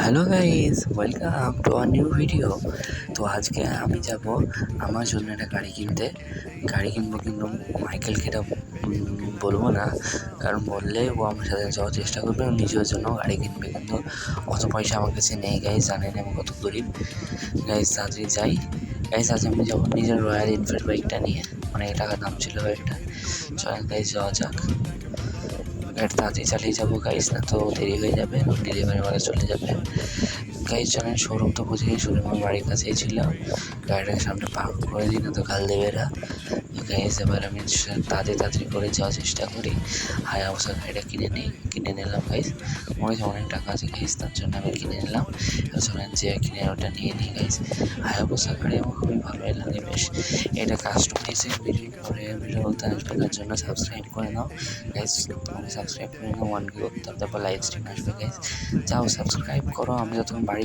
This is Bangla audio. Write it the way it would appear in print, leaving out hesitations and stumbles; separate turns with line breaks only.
Hello guys, welcome to a new video. তো আজকে আমি যাব আমার জন্য একটা গাড়ি কিনতে। গাড়ি কিনবো, কিন্তু মাইকেলকে এটা বলবো না, কারণ বললে ও আমার সাথে যাওয়ার চেষ্টা করবে, ও নিজের জন্য গাড়ি কিনবে, কিন্তু অত পয়সা আমার কাছে নেই গাইস। জানেন আমি কত গরিব গাইস। তাড়াতাড়ি যাই গাইস। আজ আমি যাবো নিজের রয়্যাল এনফিল্ড বাইকটা নিয়ে, অনেক টাকা দাম ছিল বাইকটা। চলেন গাইস যাওয়া যাক। গাড়ি তাড়াতাড়ি চালিয়ে যাবো গাইস, না তো দেরি হয়ে যাবে, ডেলিভারি বয় চলে যাবে গাইস। জানেন শোরুম তো বুঝে গেছি, শোরুম আমার বাড়ির কাছেই ছিল। গাড়িটাকে সামনে পার্ক করে দিই, না তো গাল দেবে এরা গাইস। এবার আমি তাড়াতাড়ি করে যাওয়ার চেষ্টা করি, হায়াবুসা গাড়িটা কিনে নিলাম গাইস। আমার কাছে অনেক টাকা আছে গাইস, তার জন্য আমি কিনে নিলাম। চলেন যে কিনে ওটা নিয়ে নিই গাইস। হায়াবুসা গাড়ি আমার খুবই ভালোই লাগে বেশ। এটা কাস্টমাইজের ভিডিও করে ভিডিও বলতে আসবে, তার জন্য সাবস্ক্রাইব করে নাও গাইস। আমি সাবস্ক্রাইব করে নাও, 1K করতে হবে, তারপর লাইভ স্ট্রিম আসবে গাইস। যাও সাবস্ক্রাইব করো, আমি যতক্ষণ বাড়ি